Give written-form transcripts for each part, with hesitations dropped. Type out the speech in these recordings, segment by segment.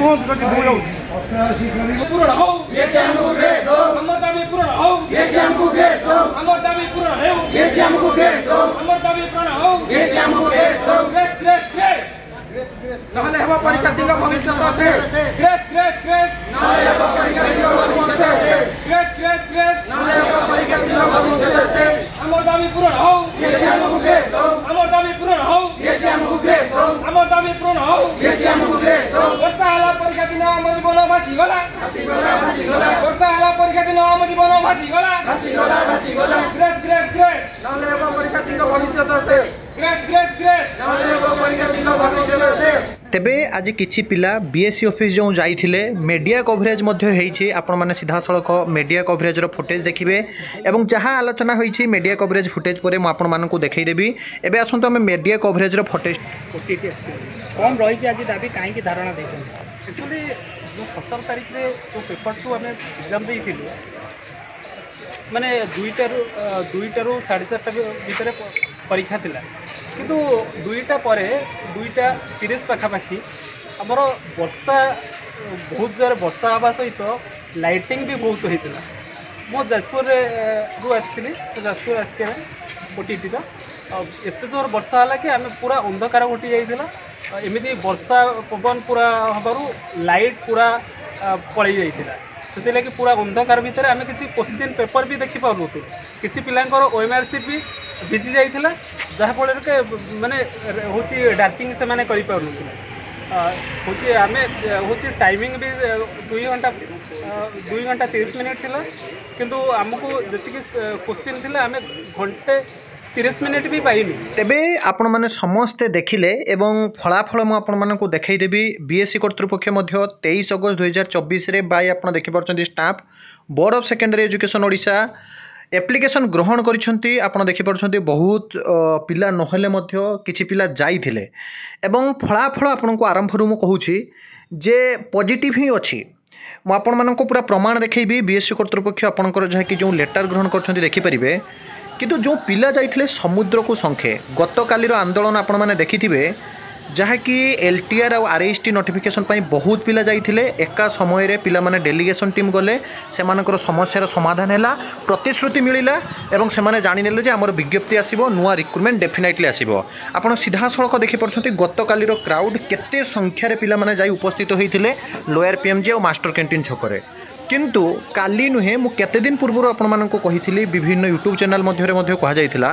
मुँह विरोधी हो जाऊँगी पूर्ण हो ये से हमको भेज दो हमर दाबी पूर्ण हो ये से हमको भेज दो हमर दाबी पूर्ण हो ये से हमको भेज दो हमर दाबी पूर्ण हो ये से हमको भेज दो ग्रेस ग्रेस ग्रेस নহলে হব পরীক্ষার্থীଙ୍କ ভবিষ্যৎ আছে গ্রেস গ্রেস গ্রেস নহলে হব পরীক্ষার্থীଙ୍କ ভবিষ্যৎ আছে গ্রেস গ্রেস গ্রেস নহলে হব পরীক্ষার্থীଙ୍କ ভবিষ্যৎ আছে हमर दाबी पूर्ण हो ये से हमको भेज दो हमर दाबी पूर्ण हो ये से हमको भेज दो हमर दाबी पूर्ण हो ये से हमको भेज दो वर्षा हला परीक्षा दिन हम जीवन भासी गला वर्षा हला परीक्षा दिन हम जीवन भासी गला ग्रेस ग्रेस ग्रेस নহলে হব পরীক্ষার্থীଙ୍କ ভবিষ্যৎ আছে ग्रेस ग्रेस ग्रेस নহলে হব পরীক্ষার্থীଙ୍କ ভবিষ্যৎ আছে। तेबे आज किछि पिला बीएससी ऑफिस जो जाइथिले मीडिया कवरेज मध्य होईछि आपण माने सीधा सड़क मीडिया कवरेज रो फुटेज देखिबे एवं जहां आलोचना होईछि मीडिया कवरेज फुटेज परे म आपण मानकु देखाई देबी। एबे आसंतो हम मीडिया कवरेज रो फुटेज कम रही आज दाबी कहीं धारणा देते एक्चुअली जो 17 तारीख रे जो पेपर टू आम एग्जाम देइथिलु माने दुईटारू 4:30 भितर परीक्षा थिला किंतु दुईटा पर 2:30 पाखापाखि आमर वर्षा बहुत जोर वर्षा हवा सहित लाइटिंग भी बहुत होता मो जाजपुर रू आसली जाजपुर आसके ओटीटी एत जोर वर्षा है कि आम पूरा अंधकार घटी जाइला एमती वर्षा पवन पूरा हबारू लाइट पूरा पलि जाइला से लगी पूरा अंधकार भितर आम किसी क्वेश्चन पेपर भी देखी पार्नु किसी पिलांकर ओएमआर भी भिजी जाइला जहाँफल के माने हूँ डार्किंग से माने करि पार्नु हूँ आम हूँ टाइमिंग भी 2 घंटा 30 मिनिट थिला किंतु आमको जी क्वेश्चन थिला आम घंटे 30 मिनिट भी पाइनी। तेबे आपण माने समस्ते देखिले एवं फलाफल मु आपण मानकु देखाई देबी। बीएससी कर्तृपक्ष मध्य 23 अगस्त 2024 रे बाय आपण देखि परचंती staff board of secondary education Odisha application ग्रहण करिसंती आपण देखि परचंती बहुत पिला नहले मध्य किछि पिला जाइथिले एवं फलाफल आपनको आरंभ रु मु कहूची जे पॉजिटिव ही अछि। मु आपण मानकु पूरा प्रमाण देखैबी। बीएससी कर्तृपक्ष आपनकर जहा कि जो लेटर ग्रहण करछंती देखि परिबे किंतु जो पिला जाइथिले समुद्र को संखे गत कालीर आंदोलन आपण माने देखिथिबे जहाँकि एलटीआर और आरएसटी नोटिफिकेशन पाई बहुत पिला जाइथिले एका समय रे पिला माने डेलीगेशन टीम गले सेमानकर समस्यार समाधान हैला प्रतिश्रुति मिलिला एवं सेमाने जानि नेले जे हमर विज्ञप्ति आसीबो नुआ रिक्रुटमेंट डेफिनेटली आसीबो। आपण सीधा सड़क देखि परछंती गत कालीर क्राउड केते संख्यार पिला माने जाई उपस्थित होइथिले लोअर पीएमजी और मास्टर कैंटीन छकरे किंतु काली नुहे मु केते दिन पूर्व आपण मानक कही विभिन्न यूट्यूब चैनल मध्य कह जाइथिला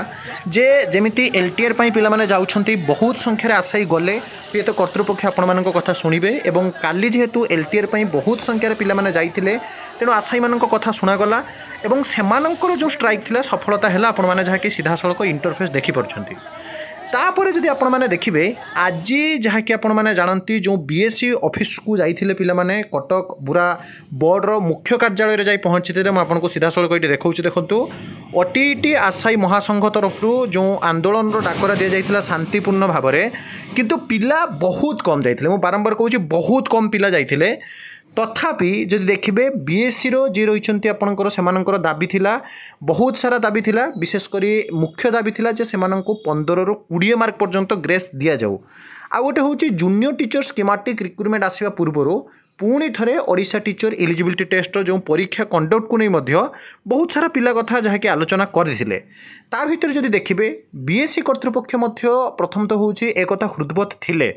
जे जेमिति एलटीआर पाई पिला माने जाउछंती बहुत संख्यार आशाई गले ये तो कर्तृपक्ष आपण मानक कथा सुनिबे एवं काली जेहेतु एलटीआर पाई बहुत संख्यार पिला माने जाइथिले तेणु आशाई मानक कथा सुनागला एवं सेमानकर जो स्ट्राइक थिला सफलता हैला आपण माने जहा कि सीधा सड़क इंटरफेस देखि परछंती। तापर जदि आपण माने देखिबे आज जहाँ कि आपण माने जानती जो बीएससी ऑफिस को जाइथिले पिला माने कटक बुरा बोर्ड रो मुख्य कार्यालय रे जाई पहुंचीते मैं आपको सीधा सड़क ये देखौछि देखंतु ओटीटी आशाई महासंघ तरफ जो आंदोलन रो डाकरा दिया जाइथिला शांतिपूर्ण भाव में किंतु पिला बहुत कम जाइथिले मु बारंबार कहूछि बहुत कम पिला जाइथिले तथापि जदि देखिबे बीएससी रो जे रहिछंती आपनकर सेमानकर दाबी थिला बहुत सारा दाबी थिला विशेषकर मुख्य दाबी थिला जे सेमाननको 15 रो 20 मार्क पर्यंत ग्रेस दिया जाऊ। आ गोटे होची जूनियर टीचर स्कीमेटिक रिक्रुटमेंट आसीबा पूर्वरो पुणी थरे ओडिशा टीचर एलिजिबिलिटी टेस्ट जो परीक्षा कंडक्ट को नहीं मध्य बहुत सारा पिला कथा जहाँकि आलोचना करथिले ता भितर जदि देखिबे बीएससी कर्तृपक्ष मध्य प्रथम तो होची एक कथा हृदबत थिले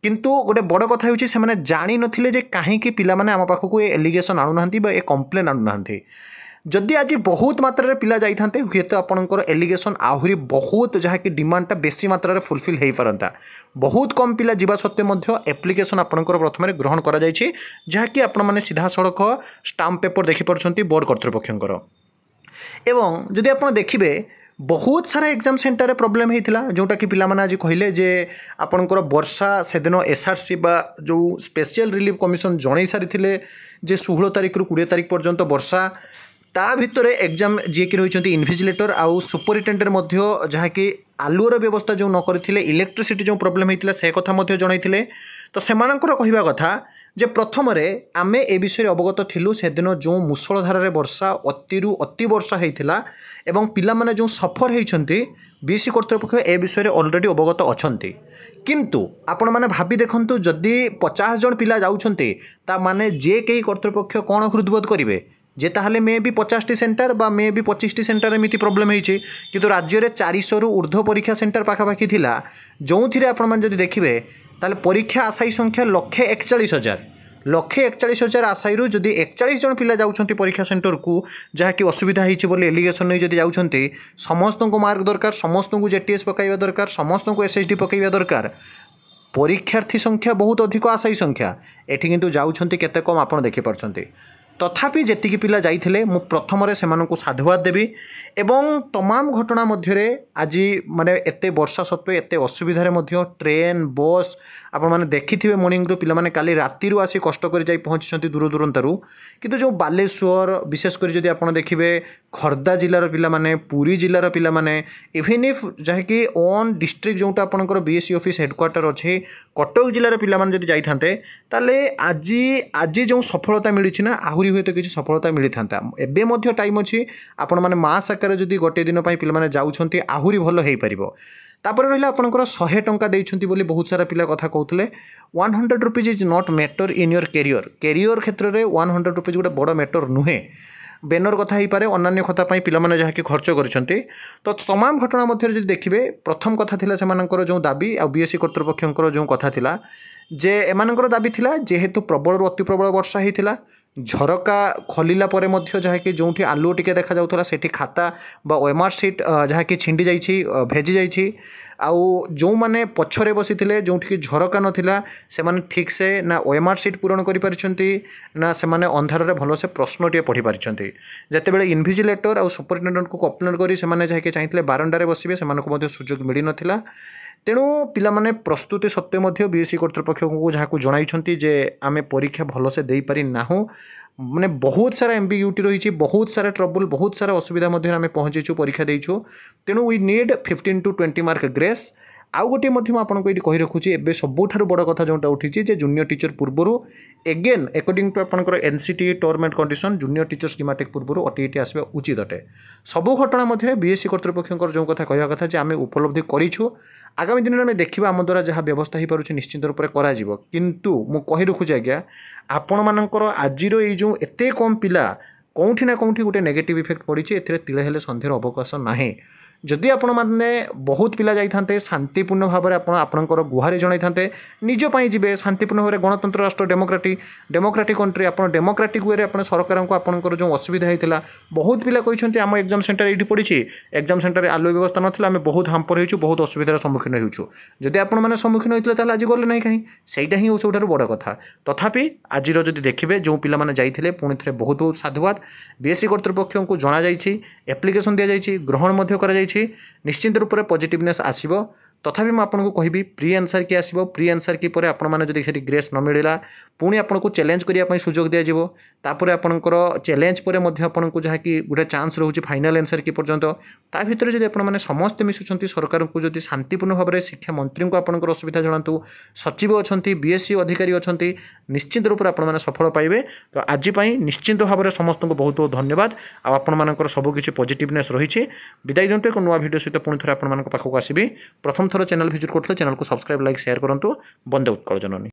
किंतु गोटे बड़ कथा होची से माने जानि नथिले जे काहे कि पिला माने आम पाखकु ए एलिगेशन आनु नाहंती बा ए कंप्लेन आनु नाहंती। जदि आज बहुत मात्रा रे पिला जाइथांते हुए तो आपनकर एलिगेशन आहुरी बहुत जहाँकि डिमांडटा बेसी मात्रा रे फुलफिल हो पारंता बहुत कम पिला जीवा सत्वे मध्य एप्लिकेशन आपनकर प्रथम ग्रहण करा जायछि जहाँकि आपण माने सीधा सड़क स्टाम्प पेपर देखि परछंती बोर्ड कर्तृपक्षंकर एवं जदि आपण देखिबे बहुत सारा एग्जाम सेंटर रे प्रॉब्लम होता जोटा कि पिला माने आज कहले जे आपनकर वर्षा से दिन एसआरसी बा जो स्पेशल रिलीफ कमिशन जणै सारी जे 16 तारिख रु 20 तारिख पर्यंत वर्षा ता भितर एग्जाम जी कि रही इनविजिलेटर आउ सुपरिटेडेंट मध्य जहाँकि आलुअर व्यवस्था जो न करथिले इलेक्ट्रिसिटी जो प्रॉब्लम होता से कथा मध्य जणैथिले तो सेमानकर कहवा कथा जे प्रथम आमे ए विषय अवगत थिलु सेदिन जो मुसलधार वर्षा अतिरु अति वर्षा होता एवं पिला माने जो सफर होती बीएससी कर्तृपक्ष ए विषय ऑलरेडी अवगत अछंती किंतु आपण माने भाबी देखंतु जदि 50 जन पिला जाउछंती ता माने जे कई कर्तृपक्ष कोन हृदबोध करिवे जे ताहले मे भी 50 टी सेंटर बा मे भी 25 टी सेंटर एमिति प्रॉब्लम होईछि किंतु राज्य रे 400 रु ऊर्ध्व परीक्षा सेंटर पाखापाखि थिला जोंथिरे आपण माने जदि देखिबे ताले परीक्षा आशायी संख्या 1,41,000 आशायी जदि 41 जन पिला जाउछंती परीक्षा सेंटर को जहाँकि असुविधा होईछि बोली एलिगेशन नहीं जदि जाउछंती समस्त को मार्क दरकार समस्त को जेटीएस पकाइबा दरकार समस्त को एसएसडी पकाइबा दरकार परीक्षार्थी संख्या बहुत अधिक आशायी संख्या एठी किंतु जाउछंती केते कम आपण देखि पारछंती तथापि जेतिकी पिला जाइथिले मु प्रथम रे सेमानकु साधुवाद देबी एवं तमाम घटना मध्यरे आज माने एते वर्षा सत्वे एते असुविधा मध्य ट्रेन बस आपण माने देखिथिबे मॉर्निंग रो पिला माने काली राति रो आसी कष्ट कर जाई पहुंचछंती दूर दूरंतरु किंतु जो बालेश्वर विशेष कर जदि आपण देखिबे खर्दा जिल्लार पिला माने पुरी जिल्लार पिला माने इवन इफ जहाँकि ओन डिस्ट्रिक्ट जोटा आपणकर बीएससी ऑफिस हेडक्वार्टर अच्छे कटक जिल्लार पिला माने जदि जाइथांते ताले आज जो सफलता मिली ना आहुरी हुए तो किसी सफलता मिली था एबे मध्य टाइम अच्छी आपण माने मास आकार जदि गोटे दिन पाई पिला माने जाउछंती आहुरी भल हेई परिबो तापर रहिला आपणकर 100 टंका देइछंती बोली बहुत सारा पिला कथा कहउतले 100 rupees is not matter in your career क्षेत्र में 100 रुपीज गोटे बड़ मैटर नुहे बेनर कथा ही पारे अन्य कथा पाई पिला माने जहाँकि खर्च करछंती तो तमाम घटना मध्य जदि देखिबे प्रथम कथा थिला सेमानकर जो दाबी आ बीएससी कर्तृपक्षंकर जो कथा थिला जे एमानकर दाबी थिला जेहेतु प्रबल रु अति प्रबल वर्षा होता झरका खोलिला परे मध्य जहाँकि जोठी आलुओ टिके देखा जाउथला सेठी खाता बा ओएमआर सीट जहाँकि छिंडी जाइछि भेजी जाइछि आउ जो माने पछरे बसिथिले जोठी झरका नथिला से माने ठीक से ना ओएमआर सीट पूरण करि परिछंती ना से माने अंधार रे भलो से प्रश्नटिए पढ़ी परिछंती जेतेबेले इन्विजिलेटर आउ सुपरिटेंडेंट को कंप्लेन करी से माने जहाँकि चाहिथिले बारंडारे बसिबे से मानको मध्य सुযোগ मिली नथिला तेणु पिला माने प्रस्तुति सत्वे मध्य बीएससी कर्तृपक्ष को जहाँ को जणाइछंती जे आमे परीक्षा भल से देई पारि नाहु माने बहुत सारा एम्बिग्यूटी रही बहुत सारा ट्रबल बहुत सारा असुविधा मध्य आमे पहुँचीचु परीक्षा देइछु तेणु we need 15 to 20 mark grace आउ गोटे आपको ये कही रखुच्छी एवं सबुठ बड़ कथा जोटा उठी जूनियर टीचर पूर्वर एगेन अकॉर्डिंग टू आपंकर NCT term and condition junior teacher schematic पूर्व ओटीईटी आसवा उचित अटे सबू घटना मध्य बीएससी कर्तृपक्ष जो कथा कहवा कथा जे आमे उपलब्धि करूँ आगामी दिन में देखा आम द्वारा जहाँ व्यवस्था हो पारे निश्चित रूप से किंतु मु कही रखुच्छी आज्ञा आपण मानकर आज जो एते कम पिला कौटी ना कौटी गोटे नेगेटिव इफेक्ट पड़ी ए तिले हेले सन्देहर अवकाश ना जदि आपण मैंने बहुत पिला जाइए शांतिपूर्ण भाव में आपणकर गुहारी जनई निजपाई जी शांतिपूर्ण भाव में गणतंत्र राष्ट्र डेमोक्रेटिक कंट्री आप डेमोक्रेटिक वे आप सरकार को आपंकर जो असुविधा होता बहुत पिला कहते आम एग्जाम सेंटर ये पड़ी एग्जाम सेंटर आलुआ व्यवस्था नाला आम बहुत हाम्पर हो बहुत असुविधार सम्मुखीन होती जदि आपण सम्मुखीन होते आज गले ना कहीं सहीटा ही सब बड़ कथा तथापि आज जब देखिए जो पिला जाइए पुणी थे बहुत बहुत साधुवाद बीएससी कर्तृपक्ष को जना एप्लिकेशन दि जाइए ग्रहण कर निश्चित रूप से पॉजिटिवनेस आसीबो तथापि मैं आपको कहबी प्री आंसर की आसीबो प्री आंसर की पर आपण माने जदि ग्रेस न मिलला पुणी आपको चैलेंज करने सुजोग दि जाव तापर आपणकर चैलेंज पर आपको जहाँ कि गोटे चान्स रोचे फाइनाल आंसर की पर्यंत ता भितर जदि आपने समस्ते मिशुंट सरकार को जदि शांतिपूर्ण भाव में शिक्षा मंत्री को आपंकर असुविधा जनातु सचिव अच्छा बीएससी अधिकारी अच्छा निश्चित रूप से आपने सफल पाइबे तो आज निश्चित भाव में समस्त को बहुत बहुत धन्यवाद आपर सबकि पॉजिटिवनेस रही विदाय दिंतु एक नुआ वीडियो सहित पुणी थे आप पाखक आसबि प्रथम थर चैनल विजिट करते चैनल को सब्सक्राइब लाइक शेयर करूँ वंदे उत्कल जननी।